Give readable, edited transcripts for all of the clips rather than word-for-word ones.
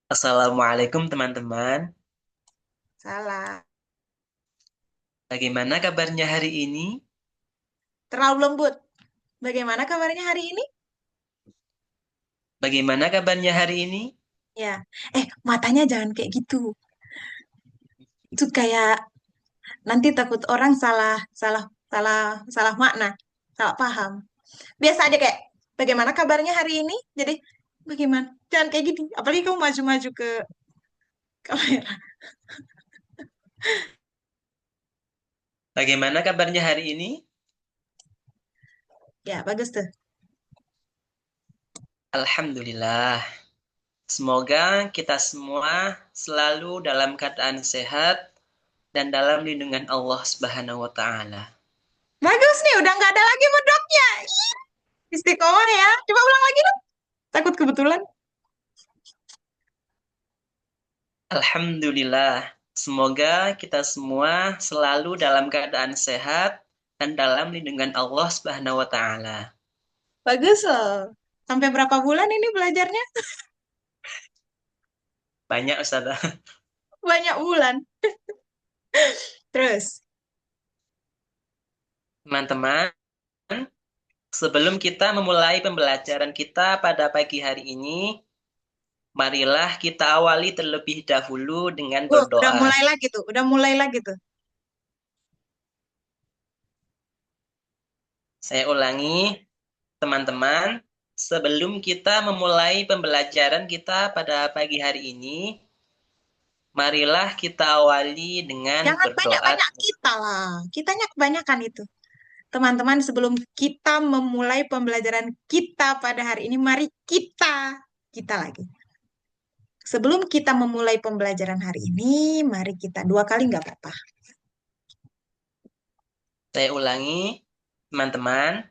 Assalamualaikum teman-teman. Salah. Bagaimana kabarnya hari ini? Terlalu lembut. Bagaimana kabarnya hari ini? Bagaimana kabarnya hari ini? Ya. Matanya jangan kayak gitu. Itu kayak nanti takut orang salah, salah, salah, salah makna, salah paham. Biasa aja kayak, bagaimana kabarnya hari ini? Jadi, bagaimana? Jangan kayak gini. Apalagi kamu maju-maju ke kamera. Bagaimana kabarnya hari ini? Ya, bagus tuh. Alhamdulillah. Semoga kita semua selalu dalam keadaan sehat dan dalam lindungan Allah Subhanahu wa taala. Bagus nih, udah nggak ada lagi medoknya. Ih, istiqomah ya. Coba ulang lagi dong. Takut kebetulan. Alhamdulillah. Semoga kita semua selalu dalam keadaan sehat dan dalam lindungan Allah Subhanahu wa taala. Bagus loh. Sampai berapa bulan ini belajarnya? Banyak Ustazah. Banyak bulan. Terus. Teman-teman, sebelum kita memulai pembelajaran kita pada pagi hari ini, marilah kita awali terlebih dahulu dengan Udah berdoa. mulai lagi tuh, udah mulai lagi tuh. Saya ulangi, teman-teman, sebelum kita memulai pembelajaran kita pada pagi hari ini, marilah kita awali dengan Jangan berdoa. banyak-banyak kita lah. Kitanya kebanyakan itu. Teman-teman, sebelum kita memulai pembelajaran kita pada hari ini, mari kita lagi. Sebelum kita memulai pembelajaran hari ini, mari kita dua kali nggak apa-apa. Saya ulangi, teman-teman,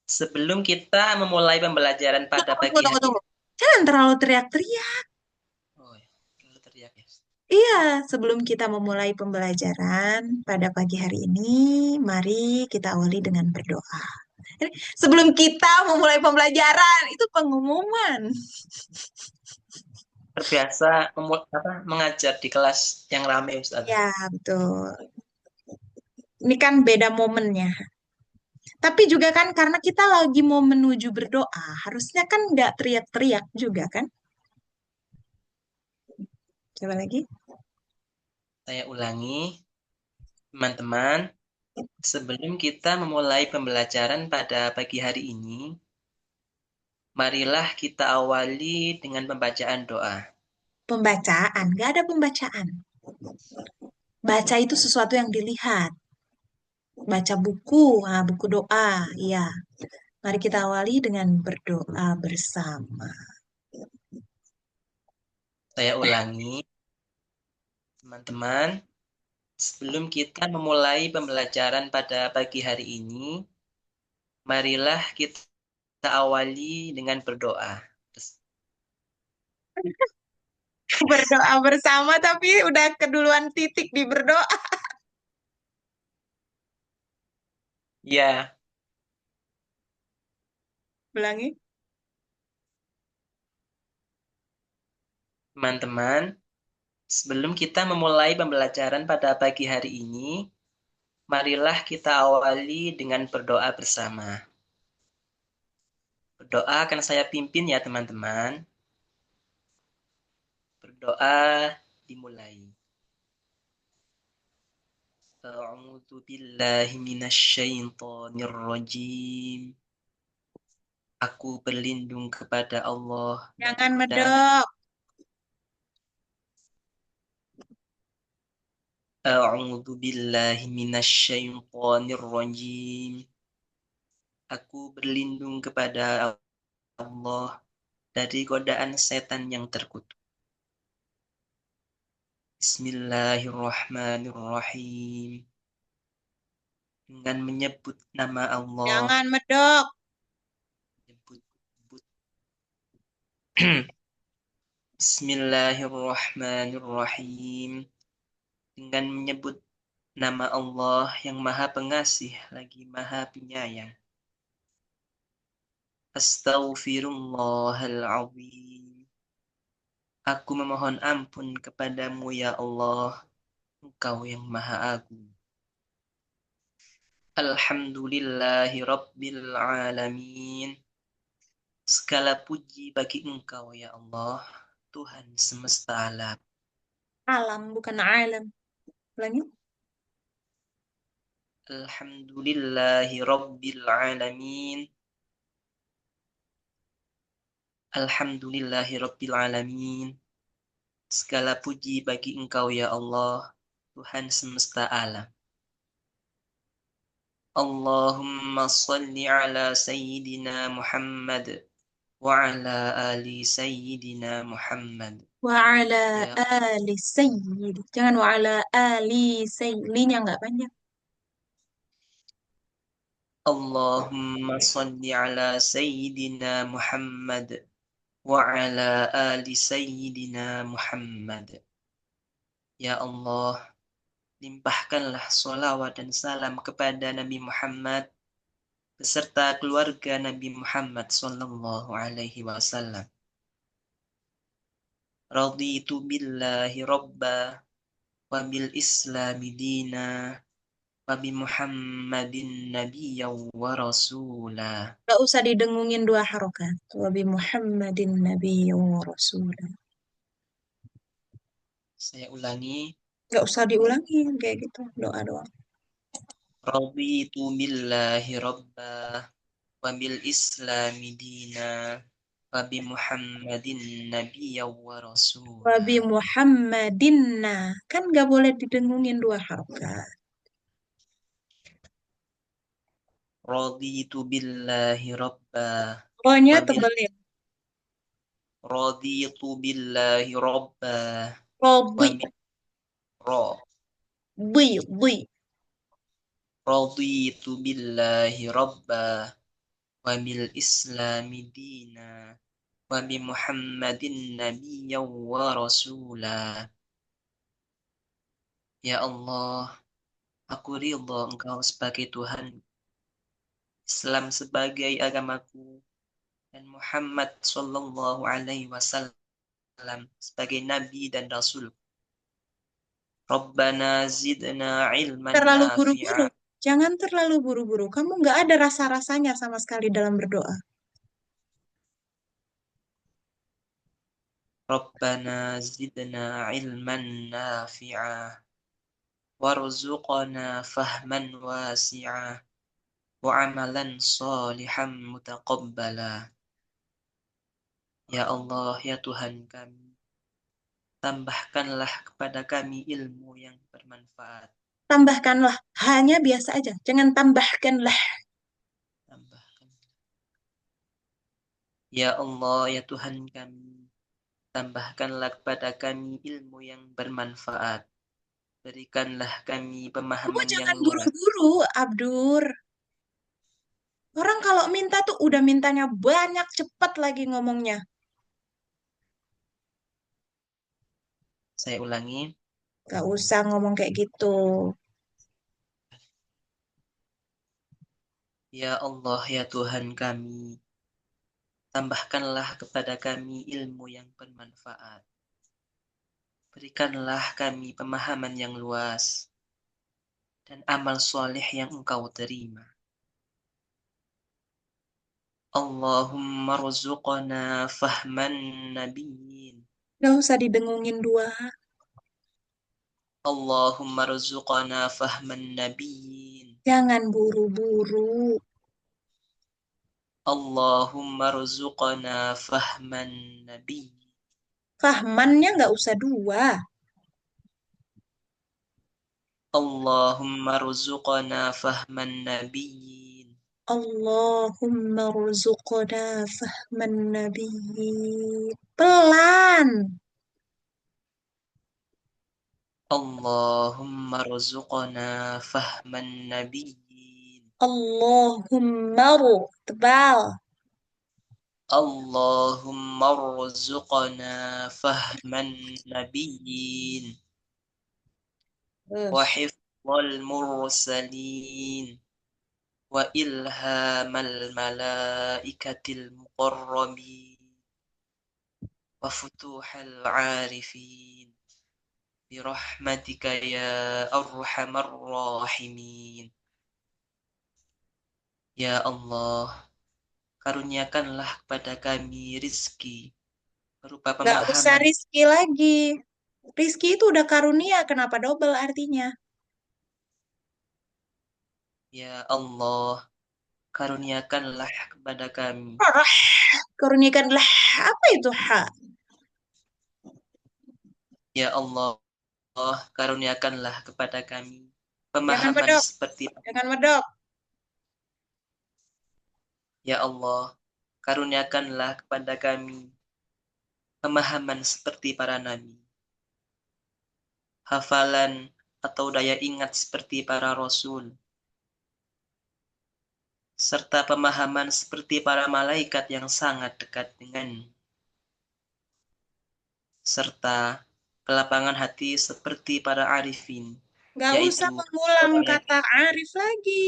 sebelum kita memulai pembelajaran pada Tunggu, pagi tunggu, hari tunggu. ini. Jangan terlalu teriak-teriak. Oh, ya, terlalu teriak ya. Iya, sebelum kita memulai pembelajaran pada pagi hari ini, mari kita awali dengan berdoa. Sebelum kita memulai pembelajaran, itu pengumuman. Terbiasa mengajar di kelas yang ramai, Ustaz. Ya, betul. Ini kan beda momennya. Tapi juga kan karena kita lagi mau menuju berdoa, harusnya kan nggak teriak-teriak juga kan? Coba lagi. Saya ulangi, teman-teman, sebelum kita memulai pembelajaran pada pagi hari ini, marilah kita awali dengan pembacaan doa. Pembacaan, nggak ada pembacaan. Baca itu sesuatu yang dilihat. Baca buku, buku doa, iya. Mari kita awali dengan berdoa bersama. Saya ulangi, teman-teman, sebelum kita memulai pembelajaran pada pagi hari ini, marilah kita awali dengan berdoa. Berdoa bersama, tapi udah keduluan titik di berdoa. Ya, Ulangi. teman-teman, sebelum kita memulai pembelajaran pada pagi hari ini, marilah kita awali dengan berdoa bersama. Berdoa akan saya pimpin ya teman-teman. Berdoa dimulai. A'udzu billahi minasyaitonir rajim. Aku berlindung kepada Allah dari Jangan godaan. medok. A'udzu billahi minasyaitonir rajim. Aku berlindung kepada Allah dari godaan setan yang terkutuk. Bismillahirrahmanirrahim. Dengan menyebut nama Allah, Jangan medok. menyebut Bismillahirrahmanirrahim. Dengan menyebut nama Allah yang Maha Pengasih lagi Maha Penyayang. Astaghfirullahaladzim. Aku memohon ampun kepadamu ya Allah, Engkau yang Maha Agung. Alhamdulillahi Rabbil Alamin. Segala puji bagi Engkau ya Allah, Tuhan semesta alam. Alam, bukan alam. Ulangi. Alhamdulillahi Rabbil Alamin. Alhamdulillahi Rabbil Alamin. Segala puji bagi Engkau ya Allah, Tuhan semesta alam. Allahumma salli ala Sayyidina Muhammad wa ala ali Sayyidina Muhammad. Wa ala Ya ali sayyid. Jangan wa ala ali sayyid. Linya nggak panjang. Allahumma salli ala Sayyidina Muhammad wa ala ali Sayyidina Muhammad. Ya Allah, limpahkanlah sholawat dan salam kepada Nabi Muhammad beserta keluarga Nabi Muhammad sallallahu alaihi wasallam. Raditu billahi robba wa bil islami dina wa bi Muhammadin nabiyyan wa rasula. Nggak usah didengungin dua harokat. Wa bi Muhammadin nabiyyin wa rasulah. Saya ulangi. Nggak usah diulangi kayak gitu. Doa doang. Raditu billahi robba wa bil islami dina wa bi Muhammadin nabiyyan wa Wa rasula. bi Muhammadin. Nah, kan nggak boleh didengungin dua harokat. Raditu billahi robba Pokoknya wa bil tebelin. Raditu billahi robba wa Robi. bil ra Bui. Bui. Raditu billahi robba wa bil islami dina wa bi Muhammadin nabiyyan wa rasula. Ya Allah, aku ridha Engkau sebagai Tuhan, Islam sebagai agamaku, dan Muhammad sallallahu alaihi wasallam sebagai nabi dan rasul. Rabbana zidna ilman Terlalu buru-buru. nafi'a. Jangan terlalu buru-buru. Kamu nggak ada rasa-rasanya sama sekali dalam berdoa. Rabbana zidna ilman nafi'a warzuqna fahman wasi'a wa amalan salihan mutaqabbala. Ya Allah, ya Tuhan kami, tambahkanlah kepada kami ilmu yang bermanfaat. Tambahkanlah. Hanya biasa aja. Jangan tambahkanlah. Tambahkan. Ya Allah, ya Tuhan kami, tambahkanlah kepada kami ilmu yang bermanfaat. Berikanlah kami Kamu pemahaman yang jangan luas. buru-buru, Abdur. Orang kalau minta tuh udah mintanya banyak, cepat lagi ngomongnya. Saya ulangi. Gak usah ngomong kayak gitu. Ya Allah, ya Tuhan kami, tambahkanlah kepada kami ilmu yang bermanfaat. Berikanlah kami pemahaman yang luas dan amal soleh yang Engkau terima. Allahumma rzuqna fahman nabiyyin. Gak usah didengungin dua. Allahumma rzuqna fahman nabiyyin. Jangan buru-buru. Allahumma rzuqna fahman nabiyyin. Fahmannya nggak usah dua. Allahumma rzuqna fahman nabiyyin. Allahumma rzuqna fahman nabiyyin. Pelan. Allahumma rzuqna fahman nabiyyin. Allahumma tebal. Allahumma rzuqna fahman nabiyyin. Wa Terus. hifdzal mursalin. Wa ilhamal malaikatil muqarrabin. وفتوح العارفين برحمتك يا أرحم الراحمين. Ya Allah, karuniakanlah kepada kami rizki berupa Gak usah pemahaman. rizki lagi. Rizki itu udah karunia, kenapa double artinya? Ya Allah, karuniakanlah kepada kami. Rah, karuniakanlah apa itu ha? Ya Allah, karuniakanlah kepada kami Jangan pemahaman medok, seperti. jangan medok. Ya Allah, karuniakanlah kepada kami pemahaman seperti para nabi, hafalan atau daya ingat seperti para rasul, serta pemahaman seperti para malaikat yang sangat dekat dengan, serta kelapangan hati seperti para arifin, Gak usah yaitu mengulang orang yang, kata arif lagi.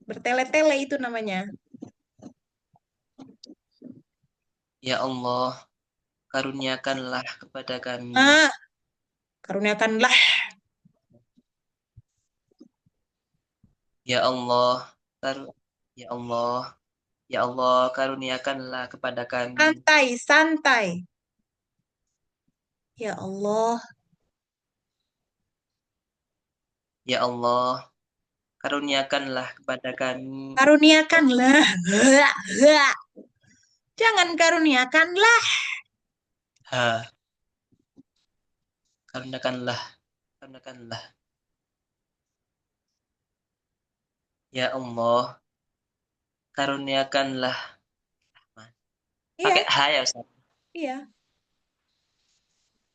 Bertele-tele itu namanya. ya Allah, karuniakanlah kepada kami. Ah, karuniakanlah. Ya Allah, ya Allah, ya Allah, karuniakanlah kepada kami. Santai, santai. Ya Allah, Ya Allah, karuniakanlah kepada kami. karuniakanlah. Jangan karuniakanlah. Ha, karuniakanlah, karuniakanlah. Ya Allah, karuniakanlah. Pakai Iya, H ya Ustaz. iya.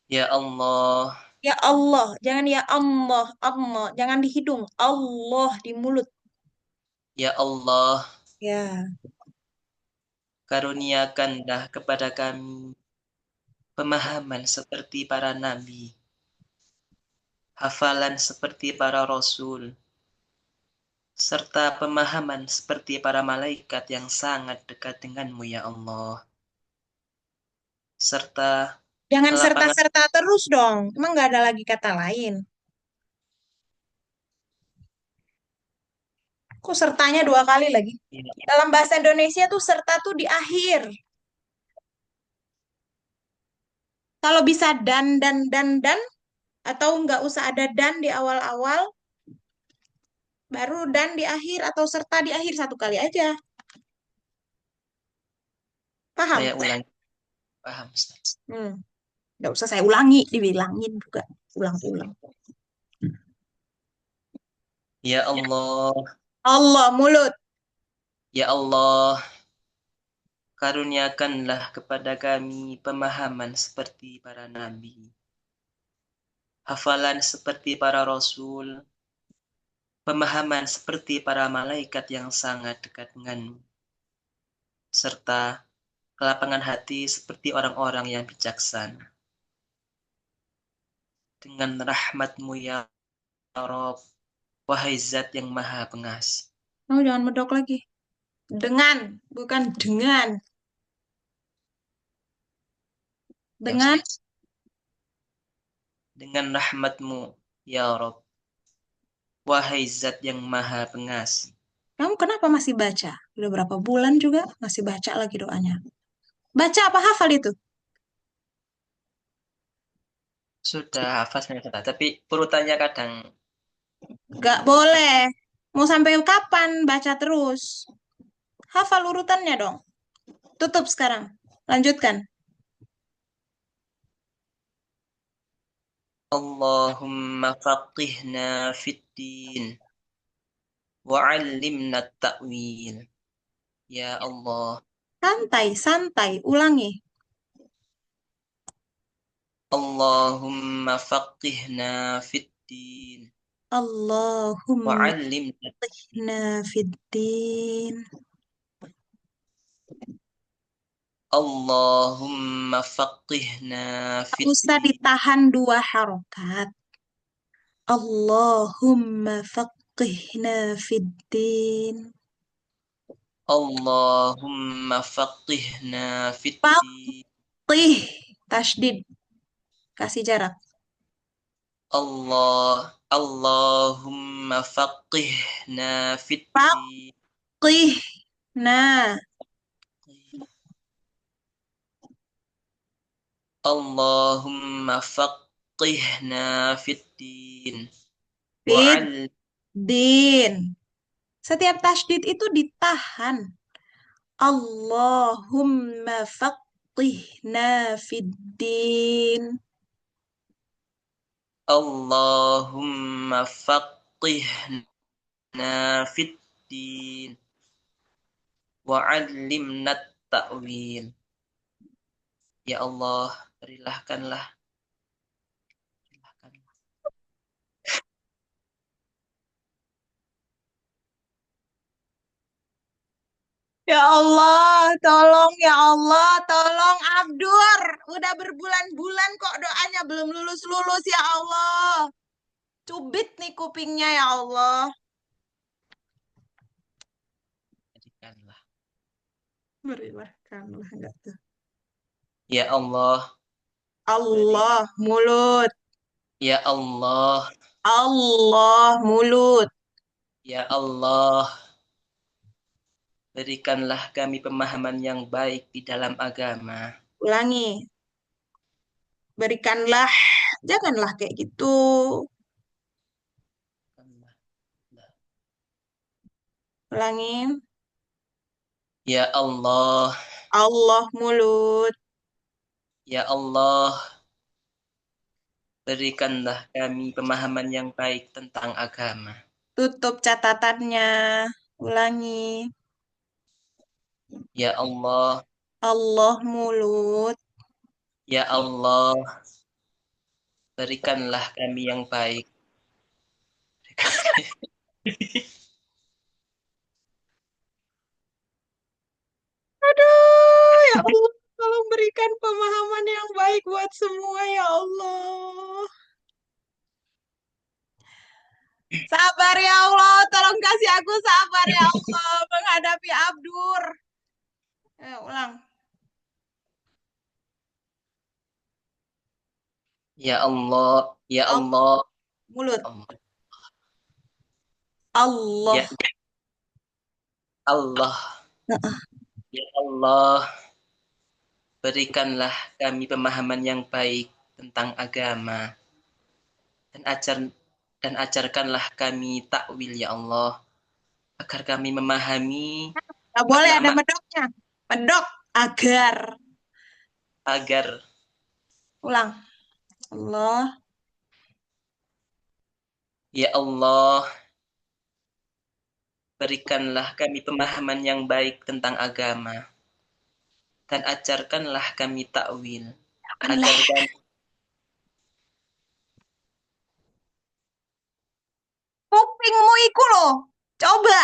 Ya Allah, Ya Allah, jangan ya Allah, Allah, jangan di hidung, Allah di mulut. ya Allah, Ya, karuniakanlah kepada kami pemahaman seperti para nabi, hafalan seperti para rasul, serta pemahaman seperti para malaikat yang sangat dekat denganmu ya Allah, serta jangan kelapangan. serta-serta terus dong. Emang nggak ada lagi kata lain. Kok sertanya dua kali lagi? Ya, Dalam bahasa Indonesia tuh serta tuh di akhir. Kalau bisa dan, atau nggak usah ada dan di awal-awal, baru dan di akhir atau serta di akhir satu kali aja. Paham? saya ulangi, paham Ustaz. Hmm. Nggak usah saya ulangi, dibilangin juga. Ulang-ulang. Ya Allah, Allah mulut. ya Allah, karuniakanlah kepada kami pemahaman seperti para nabi, hafalan seperti para rasul, pemahaman seperti para malaikat yang sangat dekat denganmu, serta kelapangan hati seperti orang-orang yang bijaksana. Dengan rahmatmu ya Rabb, wahai zat yang maha pengasih. Oh, jangan medok lagi. Dengan, bukan dengan. Ya Dengan, Ustaz. Dengan rahmatmu ya Rabb, wahai zat yang maha pengasih. kamu kenapa masih baca? Udah berapa bulan juga masih baca lagi doanya. Baca apa hafal itu? Sudah hafal sebenarnya, Ustaz, tapi urutannya kadang. Gak boleh. Mau sampai kapan baca terus? Hafal urutannya dong. Tutup sekarang. Lanjutkan. Allahumma faqihna fid din wa'allimna ta'wil. Ya Allah. Santai, santai. Ulangi. Allahumma faqihna fid din Allahumma wa'allimna. na fiddin. Allahumma faqihna Tak fid usah din. ditahan dua harokat. Allahumma faqihna fiddin. Allahumma faqihna fiddin. Faqih. Tasdid. Kasih jarak. Allahumma faqihna fiddin. Faqih. Nah, Allahumma faqihna fiddin. fit Wa'al din. Setiap tasdid itu ditahan. Allahumma faqihna fid din. Allahumma faqihna fiddin. Wa'allimna ta'wil. Ya Allah, berilahkanlah. Ya Allah, tolong ya Allah, tolong Abdur. Udah berbulan-bulan kok doanya belum lulus-lulus ya Allah. Cubit nih kupingnya ya Allah. Berikanlah. Berikanlah enggak tuh. Ya Allah, beri. Allah mulut. Ya Allah, Allah mulut. ya Allah, berikanlah kami pemahaman yang baik di dalam agama. Ulangi. Berikanlah. Janganlah kayak gitu. Ulangi. Ya Allah, Allah mulut. ya Allah, berikanlah kami pemahaman yang baik tentang agama. Tutup catatannya. Ulangi. Ya Allah, Allah mulut. ya Allah, berikanlah kami yang baik. Aduh, ya Allah, tolong berikan pemahaman yang baik buat semua ya Allah. Sabar ya Allah, tolong kasih aku sabar ya Allah menghadapi Abdur. Ulang. Ya Allah, ya Allah Allah, mulut. Allah. Ya Allah. Allah, Heeh. ya Allah, berikanlah kami pemahaman yang baik tentang agama dan ajarkanlah kami takwil ya Allah agar kami memahami Gak boleh ada makna-makna medoknya. Medok agar. agar Ulang. Allah. ya Allah berikanlah kami pemahaman yang baik tentang agama dan ajarkanlah kami takwil agar Akanlah. kami Kupingmu iku loh. Coba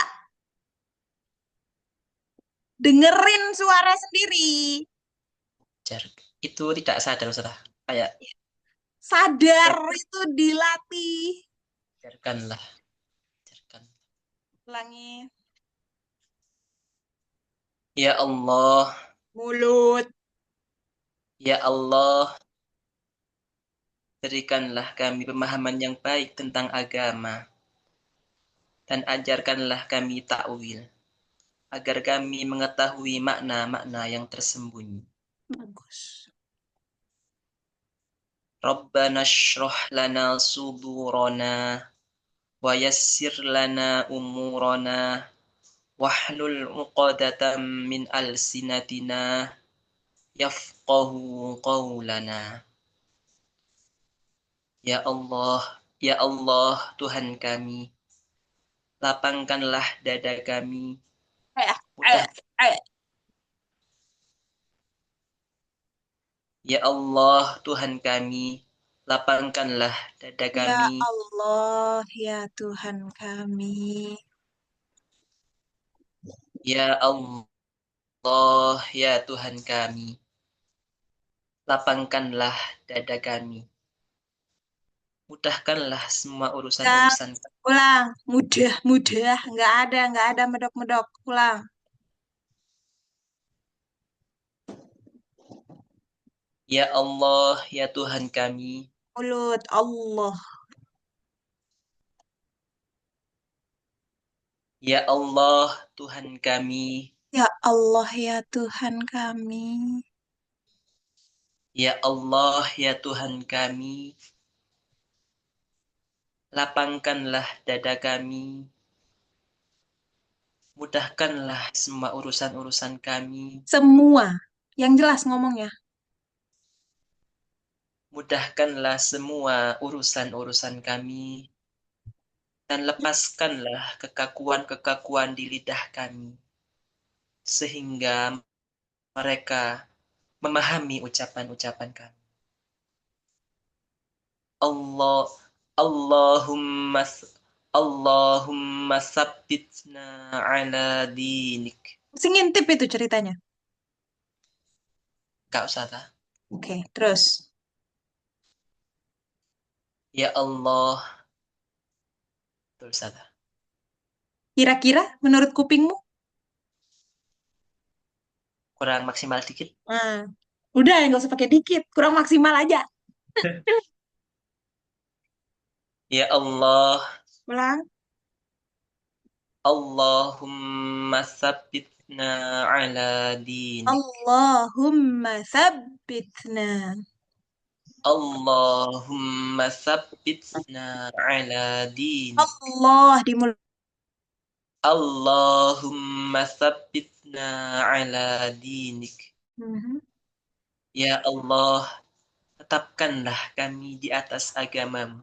dengerin suara sendiri. ajar itu tidak sadar Ustaz kayak Sadar ya itu dilatih. ajarkanlah ajarkan Ulangi. ya Allah Mulut. ya Allah berikanlah kami pemahaman yang baik tentang agama dan ajarkanlah kami takwil agar kami mengetahui makna-makna yang tersembunyi. Bagus. Rabbana shrah lana sudurana wa yassir lana umurana wahlul 'uqdatam min alsinatina yafqahu qawlana. Ya Allah Tuhan kami, lapangkanlah dada kami, Eh, mudah. eh. Ya Allah Tuhan kami, lapangkanlah dada Ya kami. Allah, ya Tuhan kami. Ya Allah ya Tuhan kami, lapangkanlah dada kami. Mudahkanlah semua Ya, urusan-urusan. ulang. Mudah, mudah. Nggak ada medok-medok. Ulang. Ya Allah, ya Tuhan kami. Mulut Allah. Ya Allah, Tuhan kami. Ya Allah ya Tuhan kami. Ya Allah, ya Tuhan kami. Lapangkanlah dada kami. Mudahkanlah semua urusan-urusan kami. Semua. Yang jelas ngomongnya. Mudahkanlah semua urusan-urusan kami. Dan lepaskanlah kekakuan-kekakuan di lidah kami. Sehingga mereka memahami ucapan-ucapan kami. Allah Allahumma Allahumma sabbitna ala dinik. Mesti ngintip itu ceritanya. Gak usah ta? Oke, terus. Ya Allah, terus ta? Kira-kira menurut kupingmu? Kurang maksimal dikit. Nah, udah nggak usah pakai dikit. Kurang maksimal aja. Ya Allah, Ulang. Allahumma sabbitna ala dinik. Allahumma thabbitna. Allahumma sabbitna ala dinik. Allah di mulut. Allahumma sabbitna ala dinik. Mhm. Ya Allah, tetapkanlah kami di atas agamamu.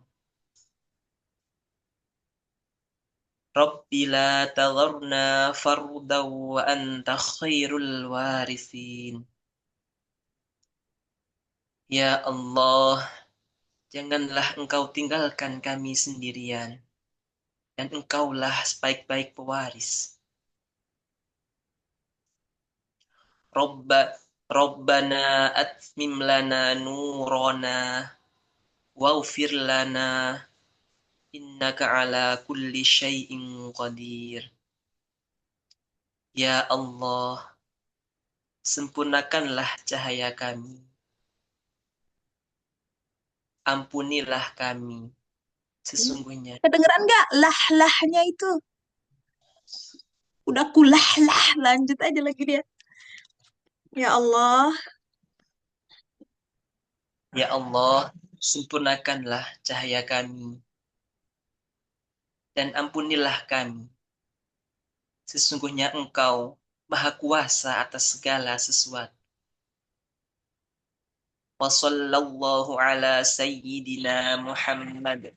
Rabbi la tadharna fardan wa anta khairul warisin. Ya Allah, janganlah engkau tinggalkan kami sendirian, dan engkaulah sebaik-baik pewaris. Robba, Rabbana atmim lana nurana, waghfir lana, innaka ala kulli syai'in qadir. Ya Allah, sempurnakanlah cahaya kami. Ampunilah kami. Sesungguhnya Kedengeran nggak lah-lahnya itu? Udah kulah-lah. Lanjut aja lagi dia. Ya Allah. Ya Allah, sempurnakanlah cahaya kami dan ampunilah kami. Sesungguhnya Engkau Maha Kuasa atas segala sesuatu. Wa sallallahu ala sayyidina Muhammad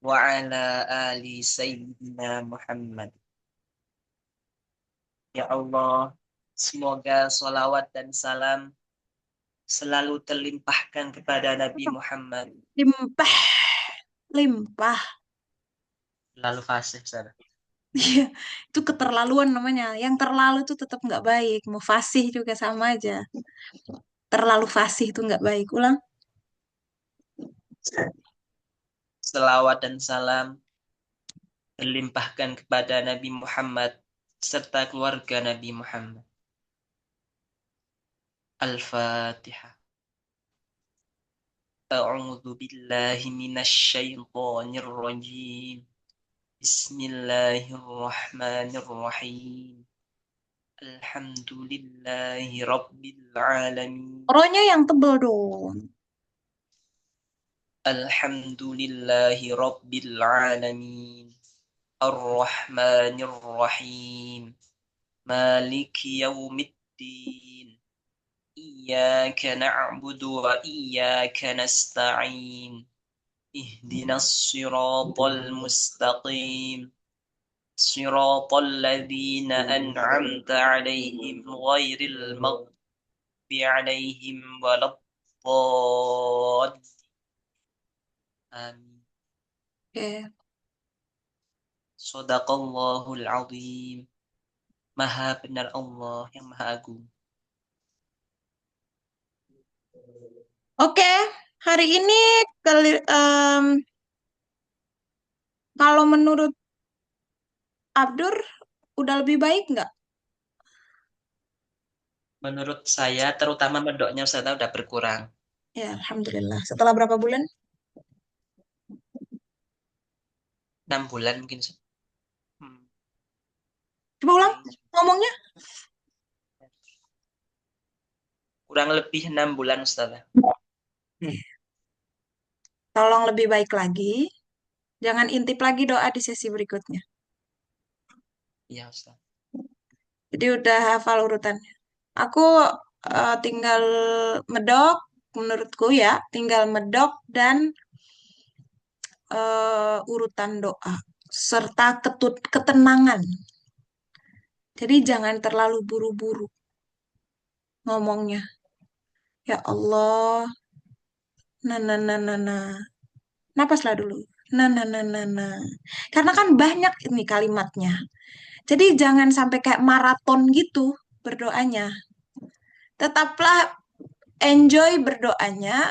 wa ala ali sayyidina Muhammad. Ya Allah, semoga salawat dan salam selalu terlimpahkan kepada Nabi Muhammad. Limpah. Limpah. Lalu fasih, Sarah. Iya, itu keterlaluan namanya. Yang terlalu itu tetap nggak baik. Mau fasih juga sama aja. Terlalu fasih itu nggak baik. Ulang. Selawat dan salam terlimpahkan kepada Nabi Muhammad serta keluarga Nabi Muhammad. Al-Fatihah. A'udzu billahi minasy syaithanir rajim. Bismillahirrahmanirrahim. Alhamdulillahi rabbil alamin. Ronya yang tebel dong. Alhamdulillahi rabbil alamin. Ar-Rahmanir Rahim. Maliki yaumiddin. Iyyaka na'budu wa iyyaka nasta'in. Ihdinas siratal mustaqim. Siratal ladzina an'amta 'alaihim ghairil maghdubi 'alaihim waladdallin. Amin. Oke. Shadaqallahul azim. Maha benar Allah yang Maha Agung. Oke, hari ini kalau menurut Abdur udah lebih baik nggak? Menurut saya, terutama medoknya Ustazah udah berkurang. Ya, Alhamdulillah. Setelah berapa bulan? 6 bulan mungkin. Hmm, Coba ulang kayaknya. ngomongnya. Kurang lebih 6 bulan Ustazah. Nih, tolong lebih baik lagi. Jangan intip lagi doa di sesi berikutnya. Iya Ustaz. Jadi udah hafal urutannya. Aku tinggal medok, menurutku ya, tinggal medok dan urutan doa serta ketenangan. Jadi jangan terlalu buru-buru ngomongnya. Ya Allah, nah nah nah nah nah. Napaslah dulu. Nah nah nah nah nah. Karena kan banyak ini kalimatnya. Jadi jangan sampai kayak maraton gitu berdoanya. Tetaplah enjoy berdoanya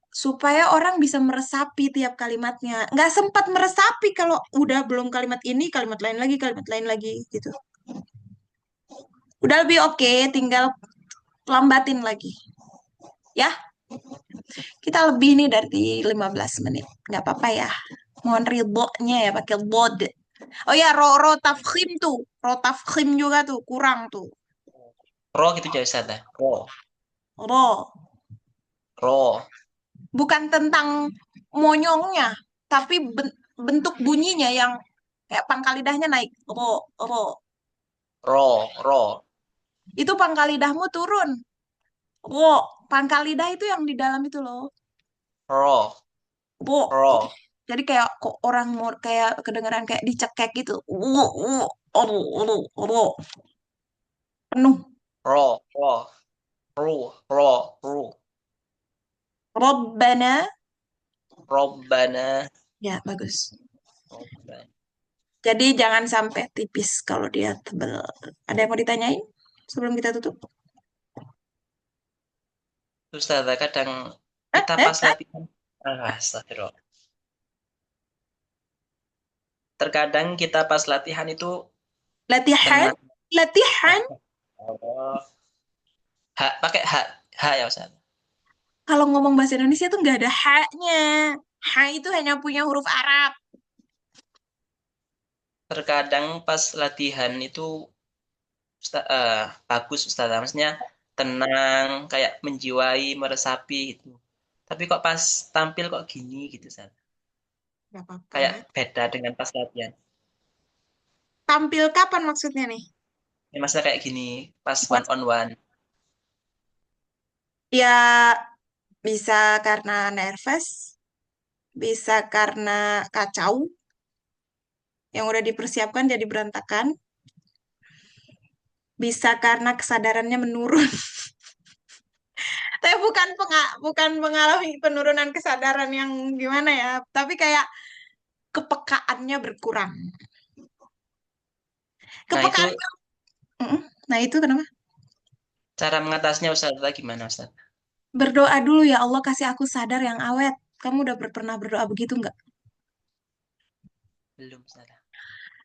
supaya orang bisa meresapi tiap kalimatnya. Nggak sempat meresapi kalau udah belum kalimat ini, kalimat lain lagi gitu. Udah lebih oke, tinggal lambatin lagi. Ya, kita lebih nih dari 15 menit. Nggak apa-apa ya. Mohon ridhonya ya pakai bod. Oh ya, ro tafkhim tuh. Ro tafkhim juga tuh, kurang tuh. Ro gitu aja Ustazah. Ro. Ro. Ro. Bukan tentang monyongnya, tapi bentuk bunyinya yang kayak pangkal lidahnya naik. Ro, ro. Ro. Ro. Itu pangkal lidahmu turun. Ro. Pangkal lidah itu yang di dalam itu loh. Ro. Ro. Ro. Jadi kayak kok orang mau kayak kedengeran kayak dicekek gitu. Ro, ro, ro. Penuh. Ro. Ro. Ru. Ro. Ru. Robbana. Robbana. Ya, bagus. Robbana. Jadi jangan sampai tipis kalau dia tebel. Ada yang mau ditanyain sebelum kita tutup? Ustazah kadang Eh, kita eh, pas eh. latihan. Astagfirullah. Terkadang kita pas latihan itu Latihan, tenang. latihan. Oh. Hak pakai hak hak ya Ustaz. Kalau ngomong bahasa Indonesia tuh nggak ada haknya. Ha itu hanya punya huruf Arab. Terkadang pas latihan itu bagus Ustaz. Maksudnya tenang, kayak menjiwai, meresapi gitu. Tapi kok pas tampil kok gini gitu Ustaz. Gak apa-apa. Kayak beda dengan pas latihan. Tampil kapan maksudnya nih? Ini maksudnya kayak gini, pas one on one. Ya bisa karena nervous, bisa karena kacau yang udah dipersiapkan jadi berantakan, bisa karena kesadarannya menurun. Tapi bukan mengalami penurunan kesadaran yang gimana ya, tapi kayak kepekaannya berkurang. Nah itu Kepekaan. Mm-mm. Nah, itu kenapa? cara mengatasinya Ustaz gimana Ustaz? Berdoa dulu ya Allah kasih aku sadar yang awet. Kamu udah pernah berdoa begitu nggak? Belum Ustaz.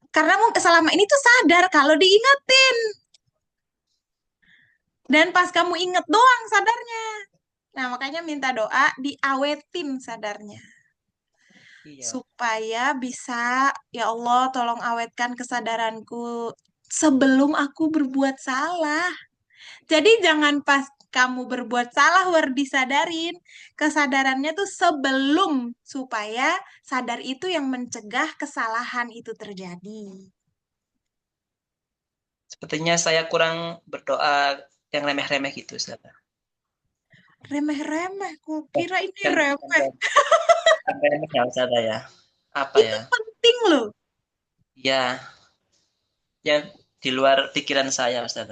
Karena selama ini tuh sadar kalau diingetin. Dan pas kamu inget doang sadarnya. Nah, makanya minta doa diawetin sadarnya. Iya. Supaya bisa, ya Allah tolong awetkan kesadaranku sebelum aku berbuat salah. Jadi jangan pas kamu berbuat salah baru disadarin. Kesadarannya tuh sebelum supaya sadar itu yang mencegah kesalahan itu terjadi. Sepertinya saya kurang berdoa yang remeh-remeh gitu Ustaz. Remeh-remeh, ku kira ini Kan remeh. remeh ya Ustaz ya. Apa Itu ya? penting loh. Ya, yang di luar pikiran saya Ustaz.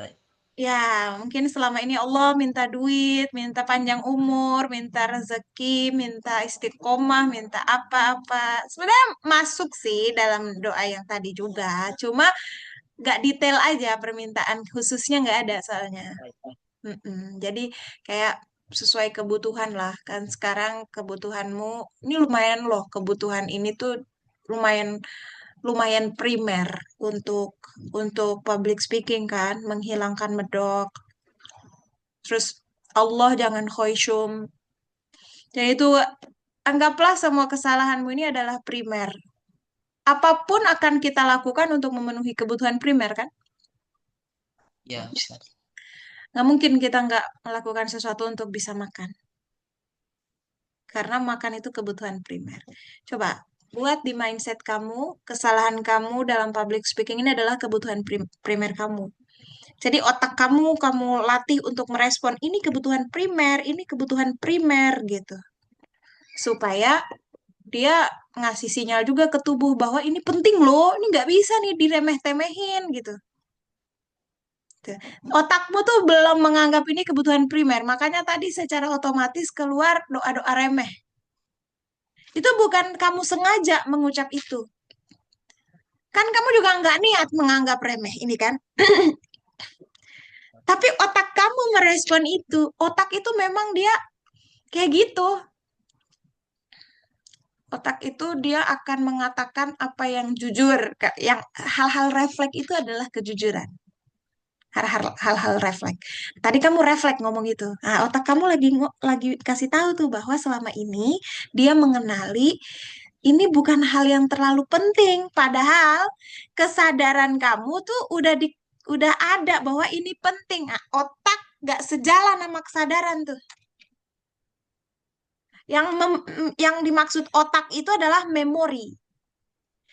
Ya, mungkin selama ini Allah minta duit, minta panjang umur, minta rezeki, minta istiqomah, minta apa-apa. Sebenarnya masuk sih dalam doa yang tadi juga. Cuma nggak detail aja permintaan khususnya nggak ada soalnya. Mm-mm. Jadi kayak sesuai kebutuhan lah. Kan sekarang kebutuhanmu, ini lumayan loh kebutuhan ini tuh lumayan lumayan primer untuk public speaking kan, menghilangkan medok. Terus Allah jangan khoisyum. Jadi itu anggaplah semua kesalahanmu ini adalah primer. Apapun akan kita lakukan untuk memenuhi kebutuhan primer kan? Ya, Ustaz. Nggak mungkin kita nggak melakukan sesuatu untuk bisa makan. Karena makan itu kebutuhan primer. Coba buat di mindset kamu, kesalahan kamu dalam public speaking ini adalah kebutuhan primer kamu. Jadi otak kamu latih untuk merespon ini kebutuhan primer gitu. Supaya dia ngasih sinyal juga ke tubuh bahwa ini penting loh, ini nggak bisa nih diremeh-temehin gitu. Tuh. Otakmu tuh belum menganggap ini kebutuhan primer, makanya tadi secara otomatis keluar doa-doa remeh. Itu bukan kamu sengaja mengucap itu. Kan kamu juga nggak niat menganggap remeh ini kan. Tapi otak kamu merespon itu. Otak itu memang dia kayak gitu. Otak itu dia akan mengatakan apa yang jujur. Yang hal-hal refleks itu adalah kejujuran. Hal-hal refleks. Tadi kamu refleks ngomong itu. Nah, otak kamu lagi kasih tahu tuh bahwa selama ini dia mengenali ini bukan hal yang terlalu penting. Padahal kesadaran kamu tuh udah ada bahwa ini penting. Nah, otak gak sejalan sama kesadaran tuh. Yang yang dimaksud otak itu adalah memori.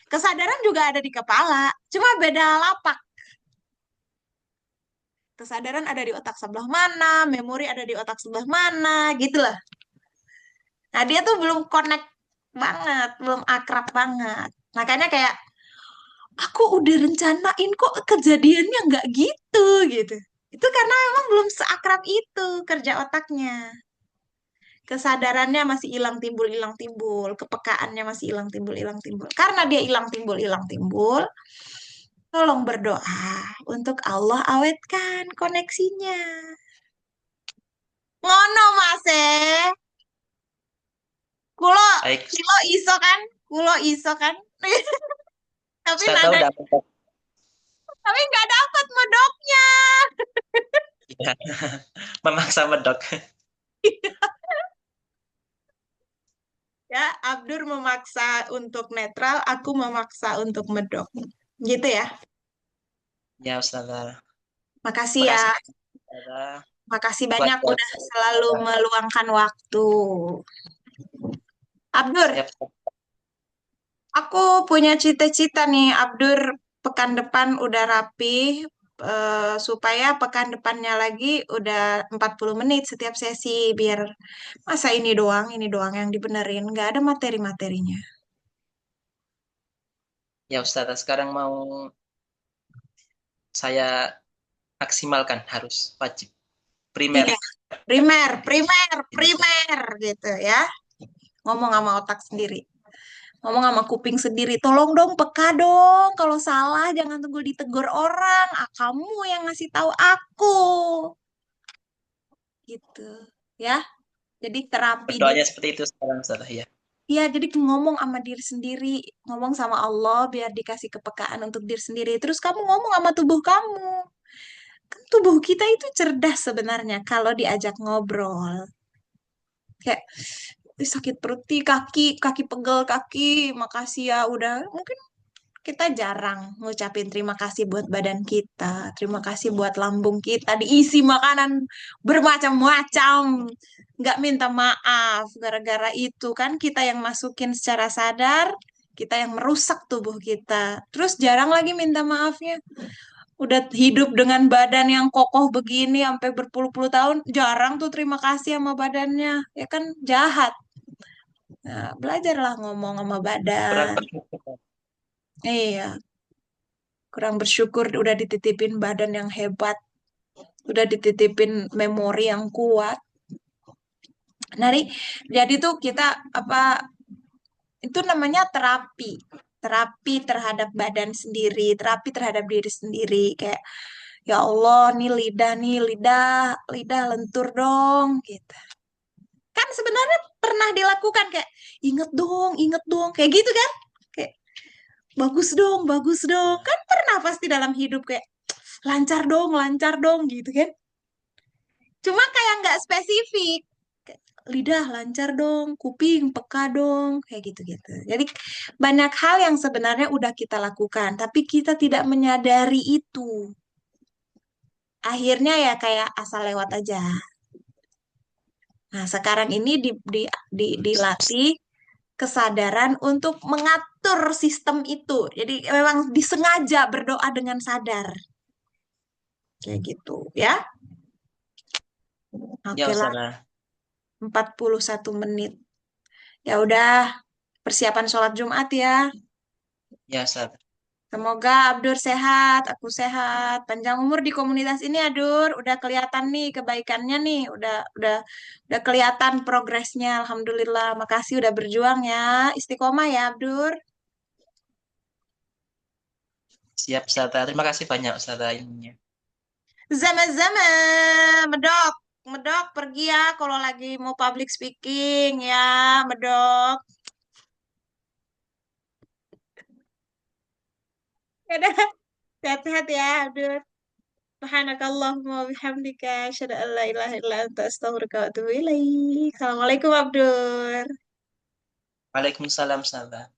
Kesadaran juga ada di kepala, cuma beda lapak. Kesadaran ada di otak sebelah mana, memori ada di otak sebelah mana, gitu lah. Nah, dia tuh belum connect banget, belum akrab banget. Makanya kayak, aku udah rencanain kok kejadiannya nggak gitu, gitu. Itu karena memang belum seakrab itu kerja otaknya. Kesadarannya masih hilang timbul, kepekaannya masih hilang timbul. Karena dia hilang timbul, tolong berdoa untuk Allah awetkan koneksinya. Ngono Mas kulo Baik, kulo iso kan? Kulo iso kan? Tapi Ustaz tahu nada dapat. tapi nggak dapat medoknya. Ya. Memaksa medok. Ya, Abdur memaksa untuk netral, aku memaksa untuk medok. Gitu ya. Ya, Ustazah. Makasih ya. Makasih, Ustazah, Makasih buat banyak udah jawaban selalu Ustazah. meluangkan waktu. Abdur, Siap. aku punya cita-cita nih, Abdur pekan depan udah rapi, supaya pekan depannya lagi udah 40 menit setiap sesi, biar masa ini doang yang dibenerin, nggak ada materi-materinya. Ya, Ustazah, sekarang mau saya maksimalkan, harus wajib primer. Iya, primer gitu ya. Ngomong sama otak sendiri. Ngomong sama kuping sendiri, tolong dong peka dong. Kalau salah jangan tunggu ditegur orang. Ah, kamu yang ngasih tahu aku. Gitu. Ya. Jadi terapi Berdoanya diri. seperti itu sekarang, Ustazah, ya. Iya, jadi ngomong sama diri sendiri, ngomong sama Allah biar dikasih kepekaan untuk diri sendiri. Terus kamu ngomong sama tubuh kamu. Kan tubuh kita itu cerdas sebenarnya kalau diajak ngobrol. Kayak "Ih, sakit perut nih, kaki pegel kaki, makasih ya udah." Mungkin kita jarang ngucapin terima kasih buat badan kita, terima kasih buat lambung kita diisi makanan bermacam-macam, nggak minta maaf gara-gara itu kan kita yang masukin secara sadar, kita yang merusak tubuh kita, terus jarang lagi minta maafnya. Udah hidup dengan badan yang kokoh begini sampai berpuluh-puluh tahun, jarang tuh terima kasih sama badannya, ya kan jahat. Nah, belajarlah ngomong sama Kurang badan. bersyukur. Iya, kurang bersyukur udah dititipin badan yang hebat, udah dititipin memori yang kuat. Nari, jadi tuh kita apa itu namanya terapi. Terapi terhadap badan sendiri, terapi terhadap diri sendiri. Kayak ya Allah, nih lidah, lidah lentur dong gitu. Kan sebenarnya pernah dilakukan kayak inget dong, kayak gitu kan? Kayak bagus dong. Kan pernah pasti dalam hidup kayak lancar dong gitu kan. Cuma kayak nggak spesifik. Kayak, lidah lancar dong, kuping peka dong, kayak gitu-gitu. Jadi banyak hal yang sebenarnya udah kita lakukan, tapi kita tidak menyadari itu. Akhirnya ya kayak asal lewat aja. Nah, sekarang ini dilatih kesadaran untuk mengatur sistem itu. Jadi memang disengaja berdoa dengan sadar. Kayak gitu ya. Ya Oke lah, Ustazah. 41 menit. Ya udah, persiapan sholat Jumat ya. Ya Ustazah. Semoga Abdur sehat, aku sehat, panjang umur di komunitas ini, Adur. Udah kelihatan nih kebaikannya nih, udah kelihatan progresnya. Alhamdulillah, makasih udah berjuang ya. Istiqomah ya, Abdur. Siap Ustazah. Terima kasih banyak Ustazah ininya. Zama-zama, medok, medok pergi ya kalau lagi mau public speaking ya, medok. Ya udah, sehat-sehat ya, Abdur. Subhanakallahumma wa bihamdika asyhadu an la ilaha illa anta astaghfiruka wa atubu ilaik. Assalamualaikum Abdur. Waalaikumsalam Ustazah.